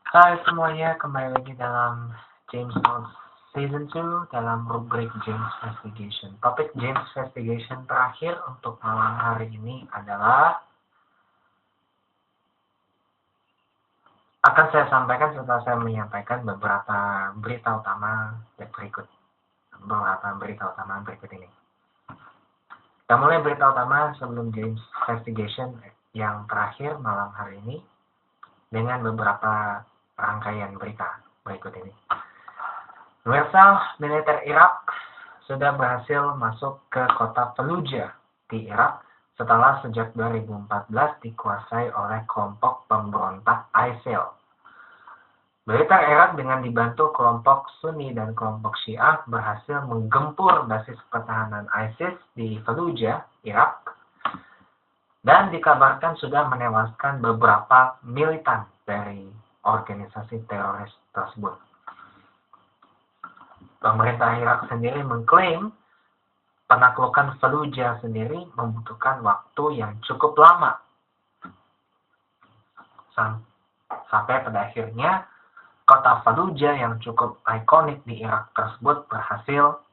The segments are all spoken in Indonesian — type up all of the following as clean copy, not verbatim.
Hai semuanya, kembali lagi dalam James Bond Season 2 dalam rubrik James Investigation. Topik James Investigation terakhir untuk malam hari ini adalah akan saya sampaikan setelah saya menyampaikan beberapa berita utama berikut. Beberapa berita utama berikut ini. Kita mulai berita utama sebelum James Investigation yang terakhir malam hari ini dengan beberapa rangkaian berita berikut ini. Pemirsa, militer Irak sudah berhasil masuk ke kota Fallujah di Irak setelah sejak 2014 dikuasai oleh kelompok pemberontak ISIL. Militer Irak dengan dibantu kelompok Sunni dan kelompok Syiah berhasil menggempur basis pertahanan ISIS di Fallujah, Irak, dan dikabarkan sudah menewaskan beberapa militan dari organisasi teroris tersebut. Pemerintah Irak sendiri mengklaim penaklukan Fallujah sendiri membutuhkan waktu yang cukup lama. Sampai pada akhirnya kota Fallujah yang cukup ikonik di Irak tersebut berhasil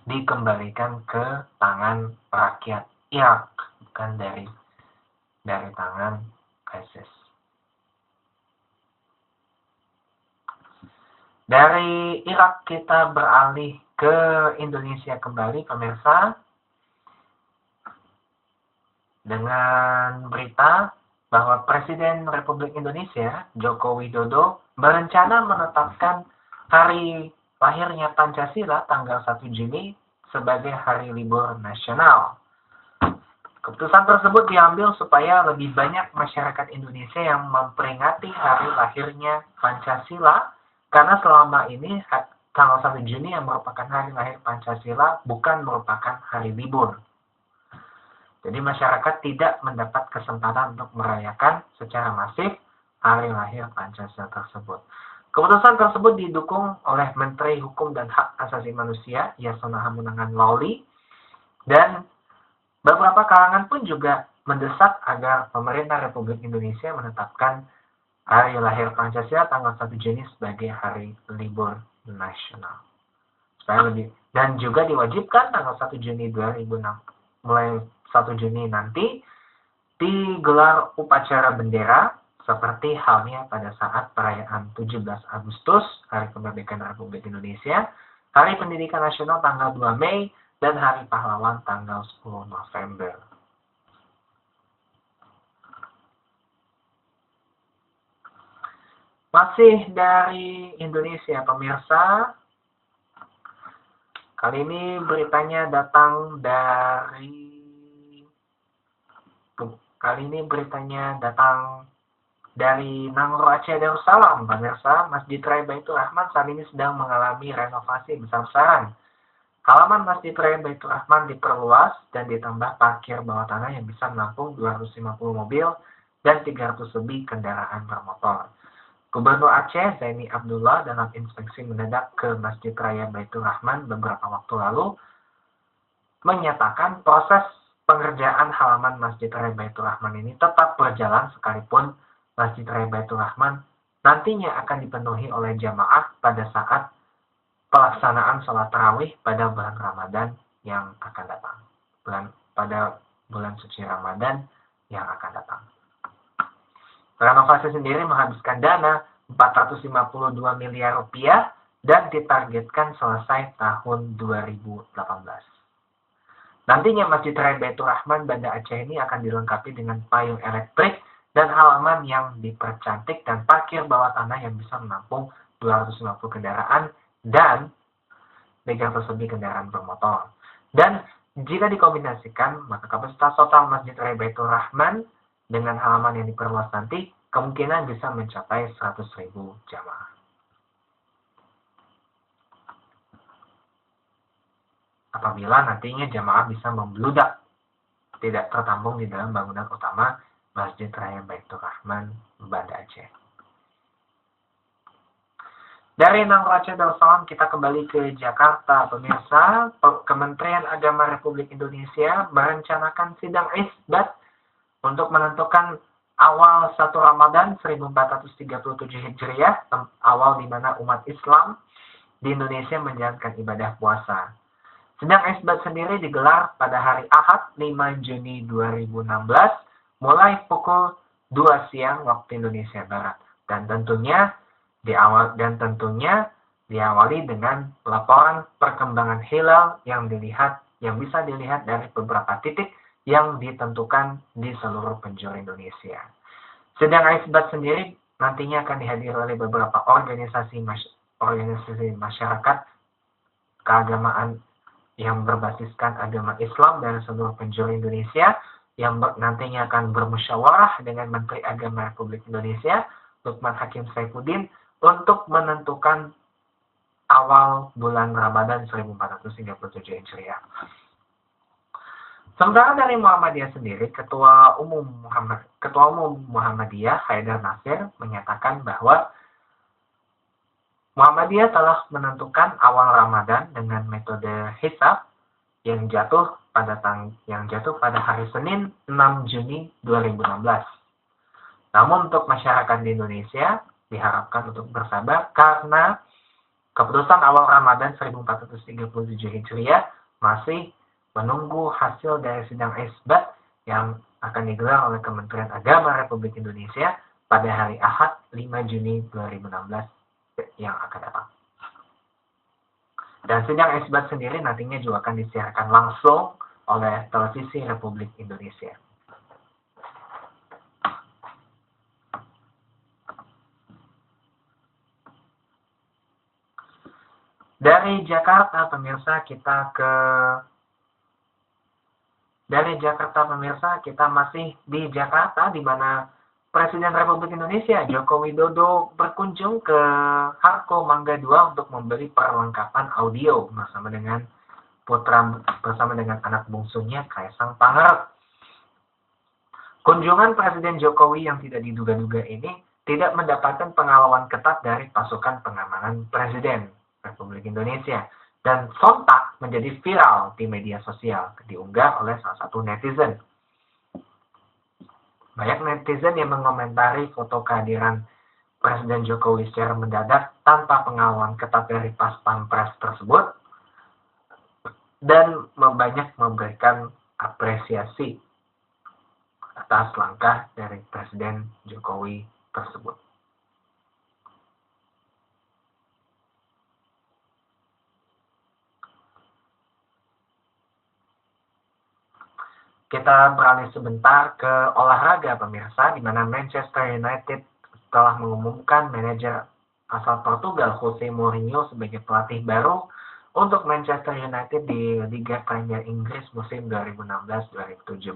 dikembalikan ke tangan rakyat Irak, bukan dari tangan ISIS. Dari Irak kita beralih ke Indonesia kembali, pemirsa, dengan berita bahwa Presiden Republik Indonesia Joko Widodo berencana menetapkan hari lahirnya Pancasila tanggal 1 Juni sebagai hari libur nasional. Keputusan tersebut diambil supaya lebih banyak masyarakat Indonesia yang memperingati hari lahirnya Pancasila, karena selama ini tanggal 1 Juni yang merupakan hari lahir Pancasila bukan merupakan hari libur. Jadi masyarakat tidak mendapat kesempatan untuk merayakan secara masif hari lahir Pancasila tersebut. Keputusan tersebut didukung oleh Menteri Hukum dan Hak Asasi Manusia Yasona Hamunangan Lawli, dan beberapa kalangan pun juga mendesak agar pemerintah Republik Indonesia menetapkan hari lahir Pancasila tanggal 1 Juni sebagai hari libur nasional. Dan juga diwajibkan tanggal 1 Juni 2006, mulai 1 Juni nanti digelar upacara bendera seperti halnya pada saat perayaan 17 Agustus, Hari Kemerdekaan Republik Indonesia, Hari Pendidikan Nasional tanggal 2 Mei, dan Hari Pahlawan tanggal 10 November. Masih dari Indonesia, pemirsa. Kali ini beritanya datang dari Nangro Aceh Darussalam, pemirsa. Masjid Raya Baitur Rahman saat ini sedang mengalami renovasi besar-besaran. Halaman Masjid Raya Baitur Rahman diperluas dan ditambah parkir bawah tanah yang bisa menampung 250 mobil dan 300 lebih kendaraan bermotor. Gubernur Aceh Zaini Abdullah dalam inspeksi mendadak ke Masjid Raya Baitur Rahman beberapa waktu lalu menyatakan proses pengerjaan halaman Masjid Raya Baitur Rahman ini tetap berjalan sekalipun Masjid Raya Baitur Rahman nantinya akan dipenuhi oleh jamaah pada saat pelaksanaan sholat tarawih pada bulan Ramadan yang akan datang. Pada bulan suci Ramadan yang akan datang. Renovasi sendiri menghabiskan dana 452 miliar rupiah dan ditargetkan selesai tahun 2018. Nantinya Masjid Raya Baitur Rahman Banda Aceh ini akan dilengkapi dengan payung elektrik dan halaman yang dipercantik dan parkir bawah tanah yang bisa menampung 250 kendaraan dan 300 lebih kendaraan bermotor. Dan jika dikombinasikan, maka kapasitas total Masjid Raya Baitur Rahman dengan halaman yang diperluas nanti kemungkinan bisa mencapai 100.000 jamaah. Apabila nantinya jamaah bisa membludak, tidak tertampung di dalam bangunan utama Masjid Raya Baitur Rahman Banda Aceh. Dari Nangro Aceh Darussalam kita kembali ke Jakarta, pemirsa. Kementerian Agama Republik Indonesia merencanakan sidang isbat untuk menentukan awal 1 Ramadan 1437 Hijriah, awal di mana umat Islam di Indonesia menjalankan ibadah puasa. Sedang Isbat sendiri digelar pada hari Ahad 5 Juni 2016 mulai pukul 2 siang waktu Indonesia Barat. Dan tentunya diawali dengan laporan perkembangan hilal yang bisa dilihat dari beberapa titik yang ditentukan di seluruh penjuru Indonesia. Sedang Isbat sendiri nantinya akan dihadiri oleh beberapa organisasi masyarakat keagamaan yang berbasiskan agama Islam dari seluruh penjuru Indonesia yang nantinya akan bermusyawarah dengan Menteri Agama Republik Indonesia, Lukman Hakim Saifuddin, untuk menentukan awal bulan Ramadan 1437 Hijriah. Sementara dari Muhammadiyah sendiri, Ketua Umum Muhammadiyah Haidar Nasir menyatakan bahwa Muhammadiyah telah menentukan awal Ramadan dengan metode hisab yang jatuh pada hari Senin 6 Juni 2016. Namun untuk masyarakat di Indonesia diharapkan untuk bersabar karena keputusan awal Ramadan 1437 Hijriah masih menunggu hasil dari sidang isbat yang akan digelar oleh Kementerian Agama Republik Indonesia pada hari Ahad 5 Juni 2016 yang akan datang. Dan sidang isbat sendiri nantinya juga akan disiarkan langsung oleh Televisi Republik Indonesia. Dari Jakarta pemirsa kita masih di Jakarta, di mana Presiden Republik Indonesia Joko Widodo berkunjung ke Harko Mangga 2 untuk memberi perlengkapan audio bersama dengan anak bungsunya Kaisang Pangarep. Kunjungan Presiden Jokowi yang tidak diduga-duga ini tidak mendapatkan pengawal ketat dari pasukan pengamanan Presiden Republik Indonesia dan sontak menjadi viral di media sosial, diunggah oleh salah satu netizen. Banyak netizen yang mengomentari foto kehadiran Presiden Jokowi secara mendadak tanpa pengawalan ketat dari pas pampres tersebut dan banyak memberikan apresiasi atas langkah dari Presiden Jokowi tersebut. Kita beralih sebentar ke olahraga pemirsa, di mana Manchester United telah mengumumkan manajer asal Portugal Jose Mourinho sebagai pelatih baru untuk Manchester United di Liga Premier Inggris musim 2016-2017.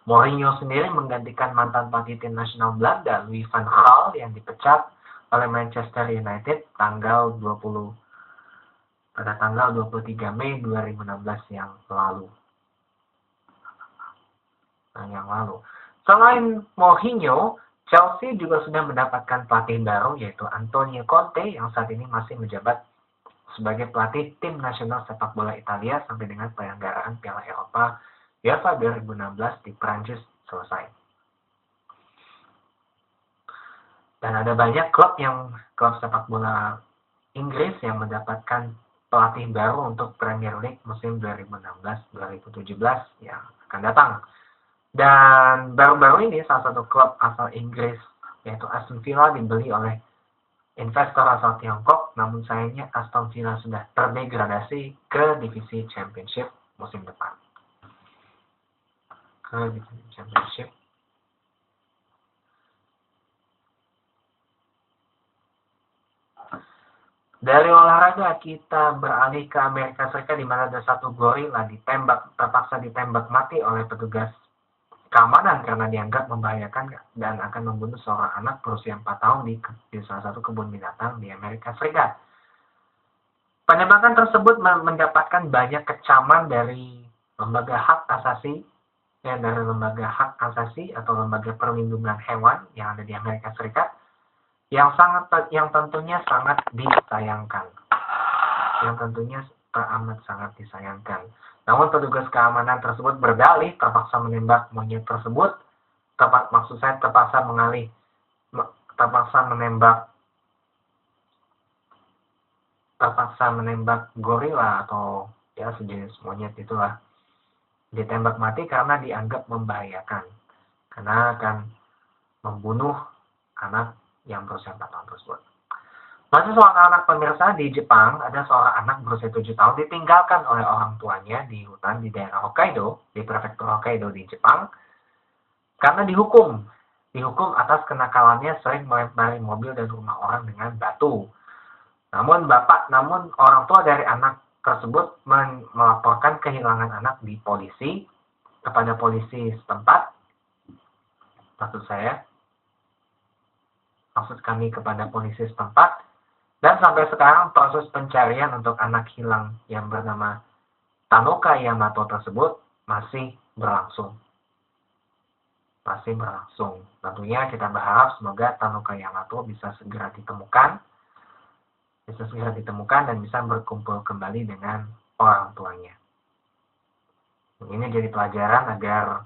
Mourinho sendiri menggantikan mantan pelatih tim nasional Belanda Louis van Gaal yang dipecat oleh Manchester United pada tanggal 23 Mei 2016 yang lalu. Selain Mourinho, Chelsea juga sudah mendapatkan pelatih baru yaitu Antonio Conte yang saat ini masih menjabat sebagai pelatih tim nasional sepak bola Italia sampai dengan penyelenggaraan Piala Eropa UEFA 2016 di Prancis selesai. Dan ada banyak klub sepak bola Inggris yang mendapatkan pelatih baru untuk Premier League musim 2016-2017 yang akan datang. Dan baru-baru ini salah satu klub asal Inggris yaitu Aston Villa dibeli oleh investor asal Tiongkok, namun sayangnya Aston Villa sudah terdegradasi ke divisi Championship musim depan. Dari olahraga kita beralih ke Amerika Serikat, di mana ada satu gorila terpaksa ditembak mati oleh petugas keamanan karena dianggap membahayakan dan akan membunuh seorang anak berusia 4 tahun di salah satu kebun binatang di Amerika Serikat. Penembakan tersebut mendapatkan banyak kecaman dari lembaga hak asasi atau lembaga perlindungan hewan yang ada di Amerika Serikat yang tentunya sangat disayangkan. Amat sangat disayangkan. Namun petugas keamanan tersebut berdalih terpaksa menembak monyet tersebut maksud saya terpaksa menembak gorila atau ya sejenis monyet itulah, ditembak mati karena dianggap membahayakan, karena akan membunuh anak yang berusia 4 tahun tersebut. Masih soal anak pemirsa, di Jepang ada seorang anak berusia 7 tahun ditinggalkan oleh orang tuanya di hutan di daerah Hokkaido, di prefektur Hokkaido di Jepang, karena dihukum atas kenakalannya sering melempari mobil dan rumah orang dengan batu. Namun orang tua dari anak tersebut melaporkan kehilangan anak kepada polisi setempat. Maksud kami kepada polisi setempat. Dan sampai sekarang proses pencarian untuk anak hilang yang bernama Tanoka Yamato tersebut masih berlangsung. Tentunya kita berharap semoga Tanoka Yamato bisa segera ditemukan dan bisa berkumpul kembali dengan orang tuanya. Ini jadi pelajaran agar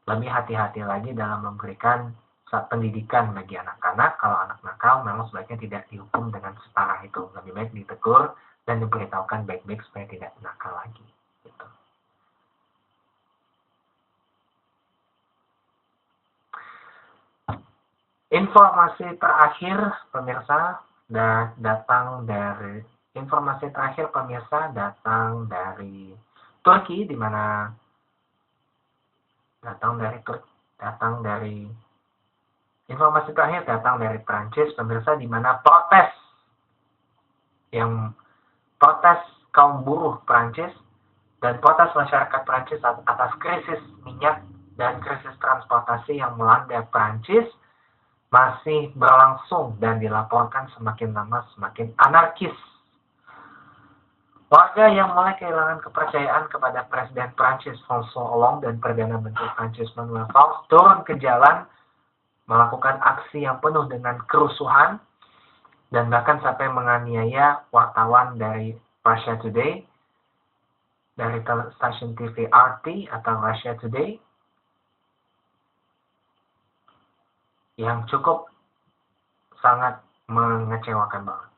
lebih hati-hati lagi dalam memberikan pendidikan bagi anak-anak. Kalau anak nakal memang sebaiknya tidak dihukum dengan separah itu. Lebih baik ditegur dan diberitahukan baik-baik supaya tidak nakal lagi. Gitu. Informasi terakhir pemirsa datang dari Turki, di mana informasi terakhir datang dari Prancis pemirsa, di mana protes kaum buruh Prancis dan protes masyarakat Prancis atas krisis minyak dan krisis transportasi yang melanda Prancis masih berlangsung dan dilaporkan semakin lama semakin anarkis. Warga yang mulai kehilangan kepercayaan kepada Presiden Prancis François Hollande dan Perdana Menteri Prancis Manuel Valls turun ke jalan melakukan aksi yang penuh dengan kerusuhan dan bahkan sampai menganiaya wartawan dari Russia Today, dari stasiun TV RT atau Russia Today, yang cukup sangat mengecewakan banget.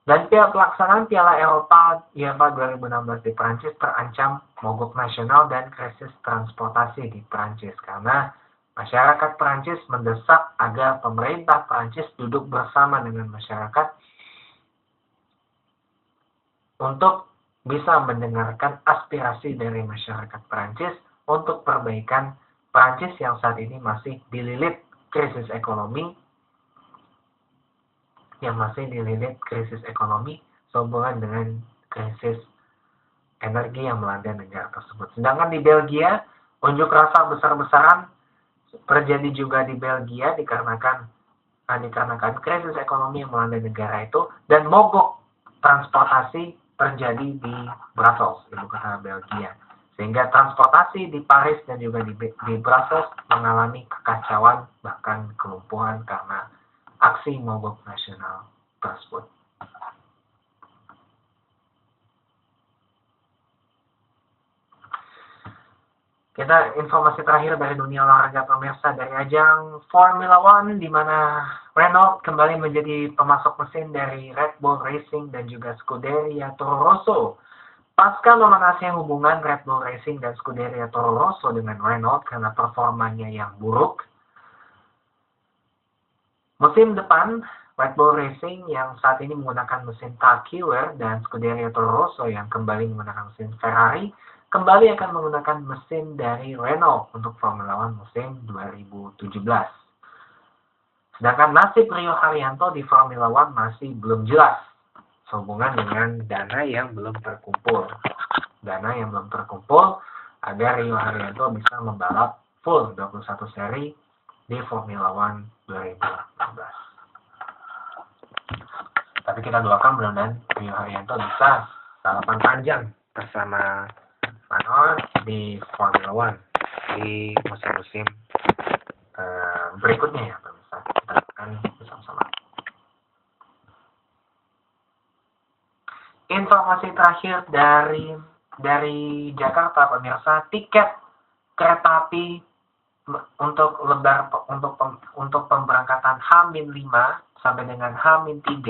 Dan pelaksanaan Piala Eropa 2016 di Prancis terancam mogok nasional dan krisis transportasi di Prancis karena masyarakat Prancis mendesak agar pemerintah Prancis duduk bersama dengan masyarakat untuk bisa mendengarkan aspirasi dari masyarakat Prancis untuk perbaikan Prancis yang saat ini masih dililit krisis ekonomi sehubungan dengan krisis energi yang melanda negara tersebut. Sedangkan di Belgia, unjuk rasa besar-besaran terjadi juga di Belgia dikarenakan krisis ekonomi yang melanda negara itu, dan mogok transportasi terjadi di Brussels, ibu kota Belgia. Sehingga transportasi di Paris dan juga di Brussels mengalami kekacauan bahkan kelumpuhan karena aksi mogok nasional tersebut. Kita informasi terakhir dari dunia olahraga pemirsa, dari ajang Formula One di mana Renault kembali menjadi pemasok mesin dari Red Bull Racing dan juga Scuderia Toro Rosso. Pasca memanasnya hubungan Red Bull Racing dan Scuderia Toro Rosso dengan Renault karena performanya yang buruk, musim depan Red Bull Racing yang saat ini menggunakan mesin Tag-Heuer dan Scuderia Toro Rosso yang kembali menggunakan mesin Ferrari kembali akan menggunakan mesin dari Renault untuk Formula One musim 2017. Sedangkan nasib Rio Haryanto di Formula One masih belum jelas sehubungan dengan dana yang belum terkumpul agar Rio Haryanto bisa membalap full 21 seri di Formula One 2016. Tapi kita doakan mudah-mudahan Rio Haryanto bisa balapan panjang bersama Renault di Formula One di musim-musim berikutnya ya pemirsa. Kita akan bersama-sama. Informasi terakhir dari Jakarta pemirsa, tiket kereta api untuk pemberangkatan H-5 sampai dengan H-3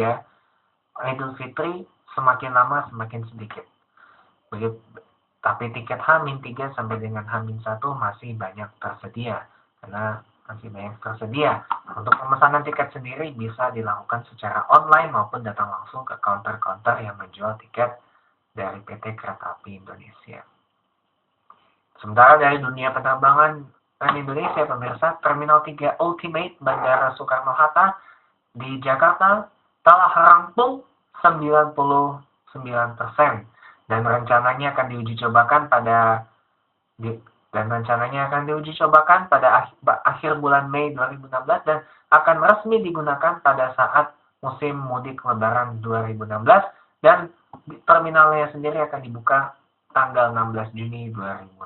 Idul Fitri semakin lama semakin sedikit. Tapi tiket H-3 sampai dengan H-1 masih banyak tersedia. Karena masih banyak tersedia. Untuk pemesanan tiket sendiri bisa dilakukan secara online maupun datang langsung ke counter-counter yang menjual tiket dari PT Kereta Api Indonesia. Sementara dari dunia penerbangan Indonesia, pemirsa, Terminal 3 Ultimate Bandara Soekarno-Hatta di Jakarta telah rampung 99% dan rencananya akan diuji cobakan pada akhir bulan Mei 2016 dan akan resmi digunakan pada saat musim mudik Lebaran 2016 dan terminalnya sendiri akan dibuka tanggal 16 Juni 2016.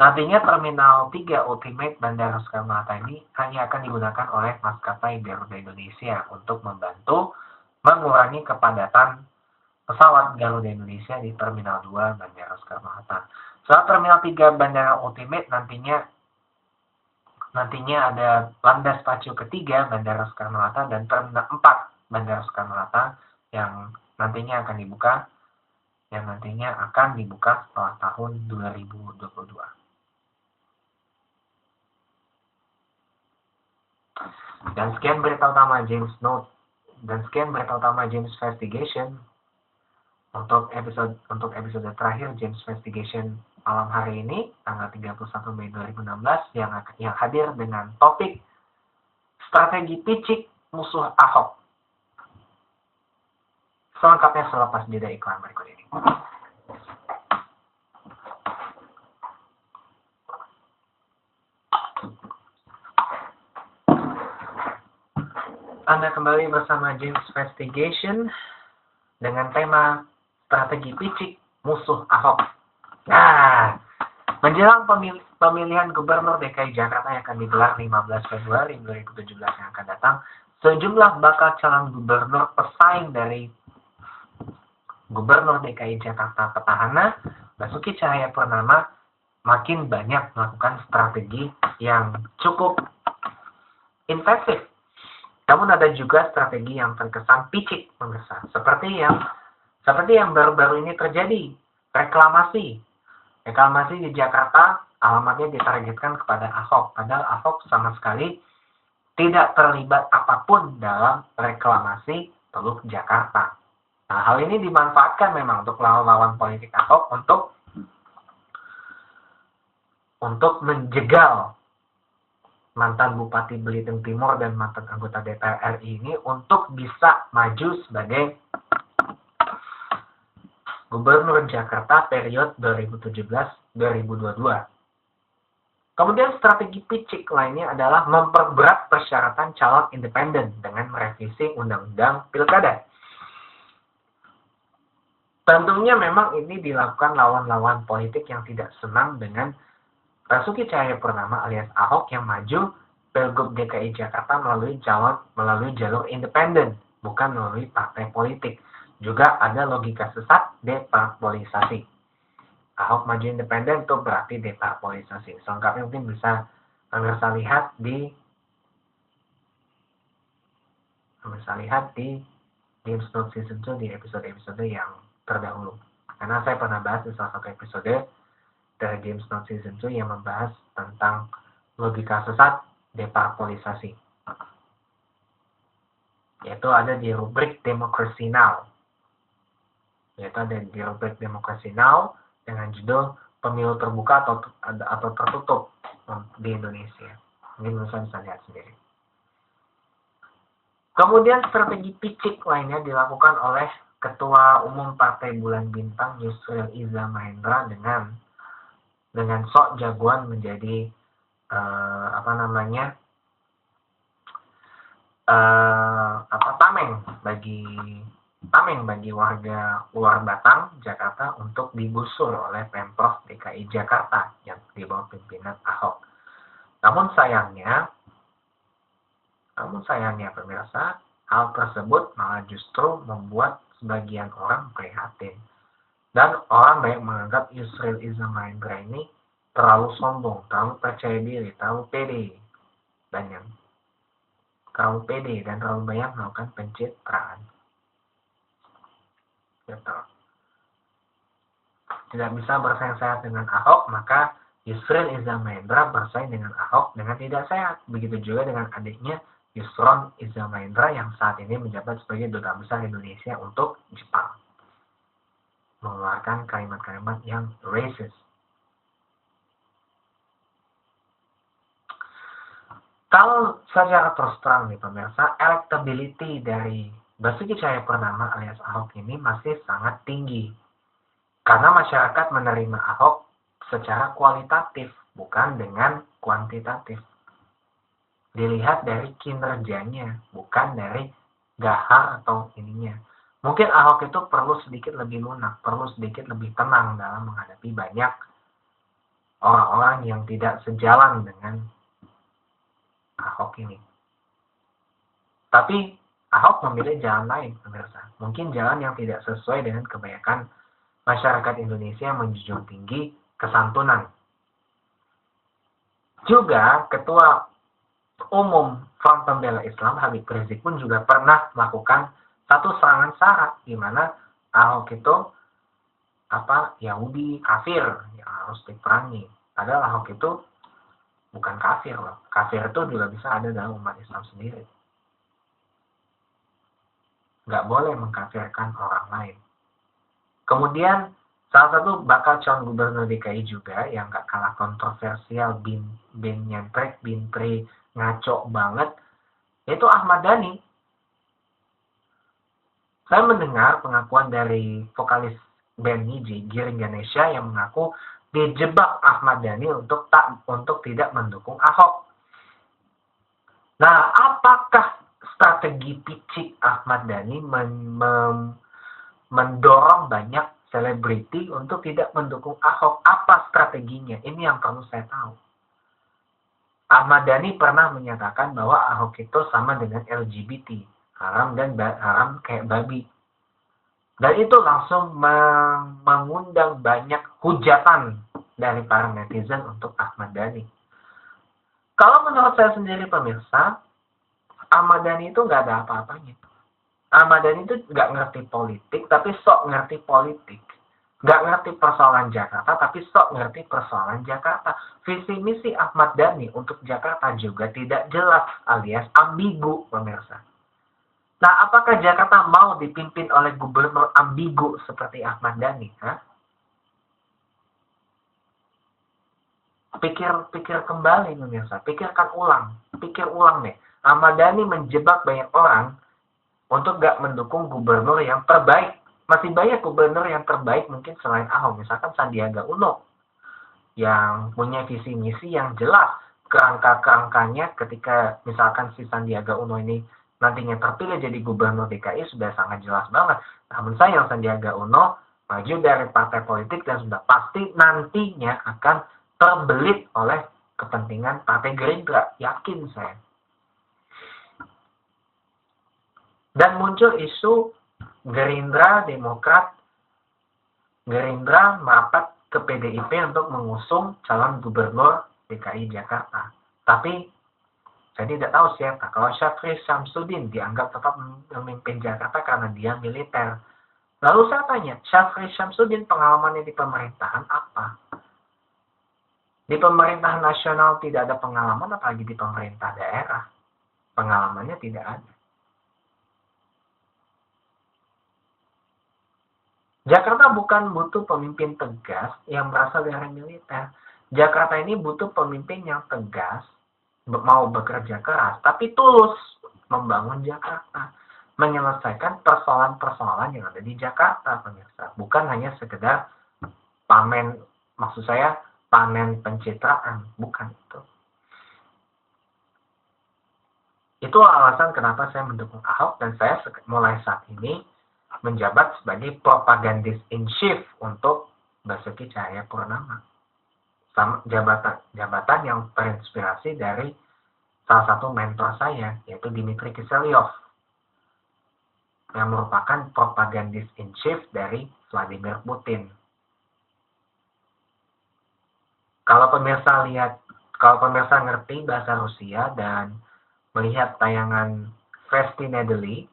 Nantinya Terminal 3 Ultimate Bandara Soekarno-Hatta ini hanya akan digunakan oleh maskapai Garuda Indonesia untuk membantu mengurangi kepadatan pesawat Garuda Indonesia di Terminal 2 Bandara Soekarno-Hatta. Soal Terminal 3 Bandara Ultimate nantinya ada landas pacu ketiga Bandara Soekarno-Hatta dan Terminal 4 Bandara Soekarno-Hatta yang nantinya akan dibuka setelah tahun 2022. Dan sekian berita utama James Investigation untuk episode terakhir James Investigation malam hari ini tanggal 31 Mei 2016 yang hadir dengan topik strategi picik musuh Ahok. Selengkapnya selepas jeda iklan berikut ini. Anda kembali bersama James Investigation dengan tema strategi picik musuh Ahok. Nah, menjelang pemilihan Gubernur DKI Jakarta yang akan digelar 15 Februari 2017 yang akan datang, sejumlah bakal calon gubernur pesaing dari Gubernur DKI Jakarta petahana Basuki Cahayapurnama makin banyak melakukan strategi yang cukup intensif. Namun ada juga strategi yang terkesan picik, pemirsa. Seperti yang baru-baru ini terjadi, reklamasi di Jakarta alamatnya ditargetkan kepada Ahok. Padahal Ahok sama sekali tidak terlibat apapun dalam reklamasi Teluk Jakarta. Nah, hal ini dimanfaatkan memang untuk lawan-lawan politik Ahok untuk menjegal mantan Bupati Belitung Timur dan mantan anggota DPR RI ini untuk bisa maju sebagai Gubernur Jakarta periode 2017-2022. Kemudian strategi picik lainnya adalah memperberat persyaratan calon independen dengan merevisi Undang-Undang Pilkada. Tentunya memang ini dilakukan lawan-lawan politik yang tidak senang dengan Basuki Cahayapurnama alias Ahok yang maju Pilgub DKI Jakarta melalui jalur independen, bukan melalui partai politik. Juga ada logika sesat deparpolisasi. Ahok maju independen itu berarti deparpolisasi. Selengkapnya mungkin bisa Anda lihat di James Note Season 2 di episode-episode yang terdahulu. Karena saya pernah bahas di salah satu episode dari James Note Season 2 yang membahas tentang logika sesat deparpolisasi. Yaitu ada di rubrik Democracy Now. Dengan judul Pemilu Terbuka atau Tertutup di Indonesia. Mungkin bisa lihat sendiri. Kemudian strategi picik lainnya dilakukan oleh Ketua Umum Partai Bulan Bintang Yusril Iza Mahendra dengan sok jagoan menjadi tameng bagi warga luar Batang Jakarta untuk digusur oleh Pemprov DKI Jakarta yang di bawah pimpinan Ahok. Namun sayangnya pemirsa, hal tersebut malah justru membuat sebagian orang prihatin. Dan orang banyak menganggap Yusril Iza Mahendra ini terlalu sombong, terlalu percaya diri, terlalu pede, dan terlalu banyak melakukan pencitraan. Gitu. Tidak bisa bersaing sehat dengan Ahok, maka Yusril Iza Mahendra bersaing dengan Ahok dengan tidak sehat. Begitu juga dengan adiknya Yusron Iza Mahendra yang saat ini menjabat sebagai Duta Besar Indonesia untuk Jepang. Mengeluarkan kalimat-kalimat yang racist. Kalau secara terus terang nih pemirsa, electability dari Basuki Cahayapurnama alias Ahok ini masih sangat tinggi. Karena masyarakat menerima Ahok secara kualitatif, bukan dengan kuantitatif. Dilihat dari kinerjanya, bukan dari gahar atau ininya. Mungkin Ahok itu perlu sedikit lebih lunak, perlu sedikit lebih tenang dalam menghadapi banyak orang-orang yang tidak sejalan dengan Ahok ini. Tapi Ahok memilih jalan lain, pemirsa. Mungkin jalan yang tidak sesuai dengan kebanyakan masyarakat Indonesia yang menjunjung tinggi kesantunan. Juga Ketua Umum Front Pembela Islam Habib Rizik pun juga pernah melakukan satu serangan sara di mana Ahok itu Yahudi kafir yang harus diperangi. Padahal Ahok itu bukan kafir loh. Kafir itu juga bisa ada dalam umat Islam sendiri. Nggak boleh mengkafirkan orang lain. Kemudian salah satu bakal calon gubernur DKI juga yang gak kalah kontroversial, bin nyentrek, bin pre ngaco banget, yaitu Ahmad Dhani. Saya mendengar pengakuan dari vokalis band Niji, Giring Ganesha, yang mengaku dijebak Ahmad Dhani untuk tidak mendukung Ahok. Nah, apakah strategi picik Ahmad Dhani mendorong banyak selebriti untuk tidak mendukung Ahok? Apa strateginya? Ini yang perlu saya tahu. Ahmad Dhani pernah menyatakan bahwa Ahok itu sama dengan LGBT, haram kayak babi. Dan itu langsung mengundang banyak hujatan dari para netizen untuk Ahmad Dhani. Kalau menurut saya sendiri pemirsa, Ahmad Dhani itu nggak ada apa-apanya. Ahmad Dhani itu nggak ngerti politik, tapi sok ngerti politik. Nggak ngerti persoalan Jakarta, tapi sok ngerti persoalan Jakarta. Visi misi Ahmad Dhani untuk Jakarta juga tidak jelas, alias ambigu, pemirsa. Nah, apakah Jakarta mau dipimpin oleh gubernur ambigu seperti Ahmad Dhani? Pikir kembali, pemirsa. Pikir ulang deh. Ahmad Dhani menjebak banyak orang untuk gak mendukung gubernur yang terbaik. Masih banyak gubernur yang terbaik mungkin selain Ahok. Misalkan Sandiaga Uno yang punya visi misi yang jelas. Kerangka-kerangkanya ketika misalkan si Sandiaga Uno ini nantinya terpilih jadi gubernur DKI sudah sangat jelas banget. Namun sayang Sandiaga Uno maju dari partai politik dan sudah pasti nantinya akan terbelit oleh kepentingan partai Gerindra. Yakin saya. Dan muncul isu Gerindra merapat ke PDIP untuk mengusung calon gubernur DKI Jakarta. Tapi saya tidak tahu siapa. Kalau Syafri Syamsuddin dianggap tetap memimpin Jakarta karena dia militer. Lalu saya tanya, Syafri Syamsuddin pengalamannya di pemerintahan apa? Di pemerintahan nasional tidak ada pengalaman, apalagi di pemerintah daerah. Pengalamannya tidak ada. Jakarta bukan butuh pemimpin tegas yang berasal dari militer. Jakarta ini butuh pemimpin yang tegas, mau bekerja keras, tapi tulus membangun Jakarta. Menyelesaikan persoalan-persoalan yang ada di Jakarta, pemirsa. Bukan hanya sekedar panen pencitraan. Bukan itu. Itu alasan kenapa saya mendukung Ahok, dan saya mulai saat ini menjabat sebagai propagandis in chief untuk Basuki Cahayapurnama. Jabatan yang terinspirasi dari salah satu mentor saya, yaitu Dmitry Kiselyov, yang merupakan propagandis in chief dari Vladimir Putin. kalau pemirsa ngerti bahasa Rusia dan melihat tayangan Festi Nedely,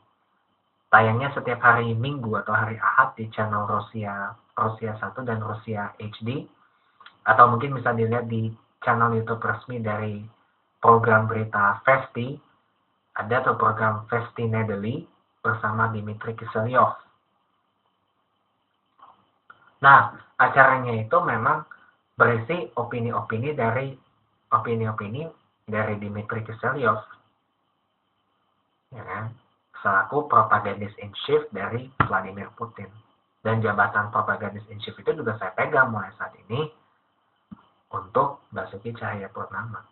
tayangnya setiap hari Minggu atau hari Ahad di channel Rusia 1 dan Rusia HD, atau mungkin bisa dilihat di channel YouTube resmi dari program berita Festi. Ada tuh program Festi Nedely bersama Dmitry Kiselyov. Nah, acaranya itu memang berisi opini-opini dari Dmitry Kiselyov, ya kan? Selaku propagandis in chief dari Vladimir Putin. Dan jabatan propagandis in chief itu juga saya pegang mulai saat ini untuk Basuki Cahayapurnama.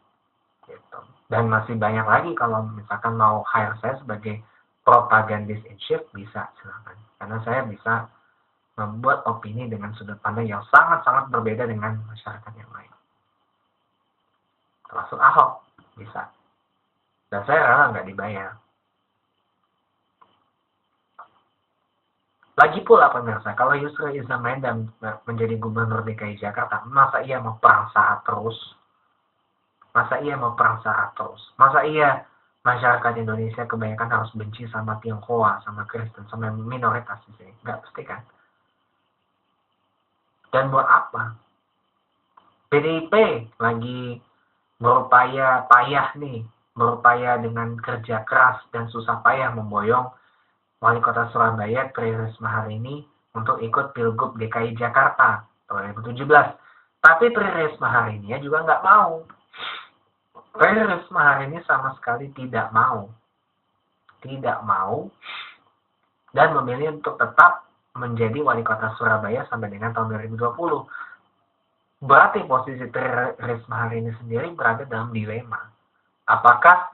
Gitu. Dan masih banyak lagi, kalau misalkan mau hire saya sebagai propagandis in chief, bisa, silakan. Karena saya bisa membuat opini dengan sudut pandang yang sangat-sangat berbeda dengan masyarakat yang lain. Termasuk Ahok, bisa. Dan saya rela nggak dibayar. Lagi pula pemirsa, kalau Yusril Iza Mahendra menjadi gubernur DKI Jakarta, masa ia mau perang saat terus? Masa iya masyarakat Indonesia kebanyakan harus benci sama Tionghoa, sama Kristen, sama minoritas di sini? Nggak pasti kan? Dan buat apa? PDIP lagi berupaya dengan kerja keras dan susah payah memboyong Wali Kota Surabaya Tri Risma hari ini untuk ikut Pilgub DKI Jakarta 2017. Tapi Tri Risma hari ini juga nggak mau. Tri Risma hari ini sama sekali tidak mau dan memilih untuk tetap menjadi Wali Kota Surabaya sampai dengan tahun 2020. Berarti posisi Tri Risma hari ini sendiri berada dalam dilema. Apakah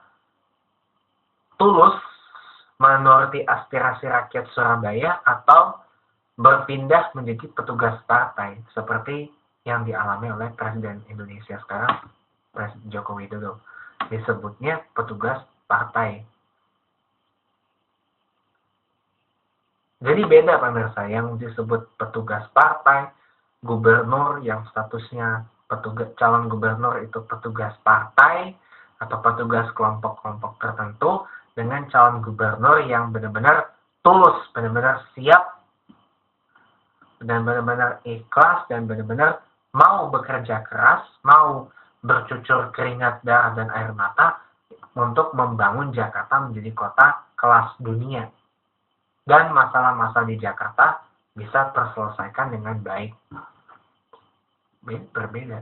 tulus menuruti aspirasi rakyat Surabaya atau berpindah menjadi petugas partai seperti yang dialami oleh Presiden Indonesia sekarang, Presiden Joko Widodo. Disebutnya petugas partai. Jadi beda pemirsa, yang disebut petugas partai, gubernur yang statusnya calon gubernur itu petugas partai atau petugas kelompok-kelompok tertentu, dengan calon gubernur yang benar-benar tulus, benar-benar siap, dan benar-benar ikhlas, dan benar-benar mau bekerja keras, mau bercucur keringat darah dan air mata untuk membangun Jakarta menjadi kota kelas dunia. Dan masalah-masalah di Jakarta bisa terselesaikan dengan baik. Berbeda.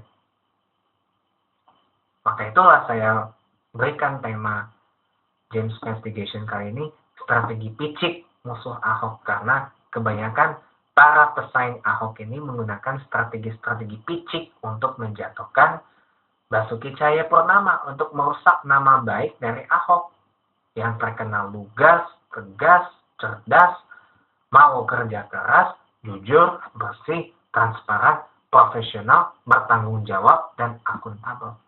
Maka itulah saya berikan tema James Investigation kali ini, strategi picik musuh Ahok, karena kebanyakan para pesaing Ahok ini menggunakan strategi-strategi picik untuk menjatuhkan Basuki Cahayapurnama, untuk merusak nama baik dari Ahok yang terkenal lugas, tegas, cerdas, mau kerja keras, jujur, bersih, transparan, profesional, bertanggung jawab, dan akuntabel.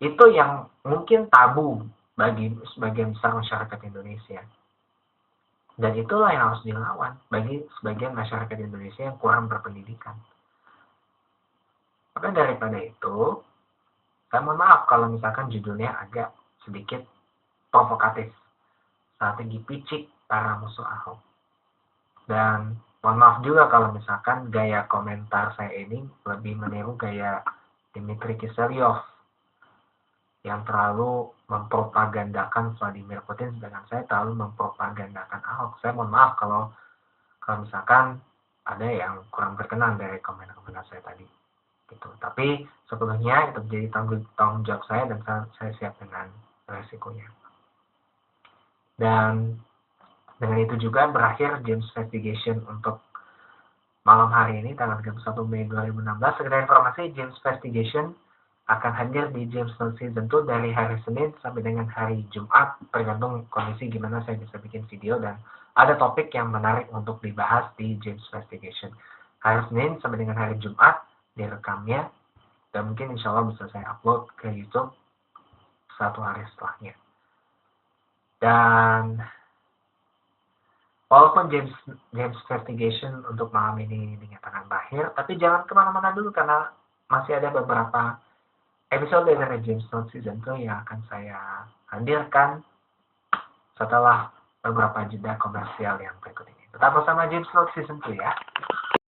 Itu yang mungkin tabu bagi sebagian besar masyarakat Indonesia. Dan itulah yang harus dilawan bagi sebagian masyarakat Indonesia yang kurang berpendidikan. Maka daripada itu, saya mohon maaf kalau misalkan judulnya agak sedikit provokatif. Strategi picik para musuh Ahok. Dan mohon maaf juga kalau misalkan gaya komentar saya ini lebih meniru gaya Dmitry Kiselyov yang terlalu mempropagandakan Vladimir Putin, sedangkan saya terlalu mempropagandakan Ahok. Saya mohon maaf kalau misalkan ada yang kurang berkenan dari komentar saya tadi. Gitu. Tapi sebelumnya itu menjadi tanggung jawab saya, dan saya siap dengan resikonya. Dan dengan itu juga berakhir James Investigation untuk malam hari ini, tanggal 31 Mei 2016. Sekedar informasi, James Investigation akan hadir di James News Season 2 dari hari Senin sampai dengan hari Jumat, tergantung kondisi gimana saya bisa bikin video dan ada topik yang menarik untuk dibahas di James Investigation. Hari Senin sampai dengan hari Jumat direkamnya, dan mungkin insya Allah bisa saya upload ke YouTube satu hari setelahnya. Dan Walaupun James Investigation untuk malam ini dinyatakan berakhir, tapi jangan kemana-mana dulu karena masih ada beberapa episode dari James Note Season 2 yang akan saya hadirkan setelah beberapa jeda komersial yang berikut ini. Tetap bersama James Note Season 2 ya.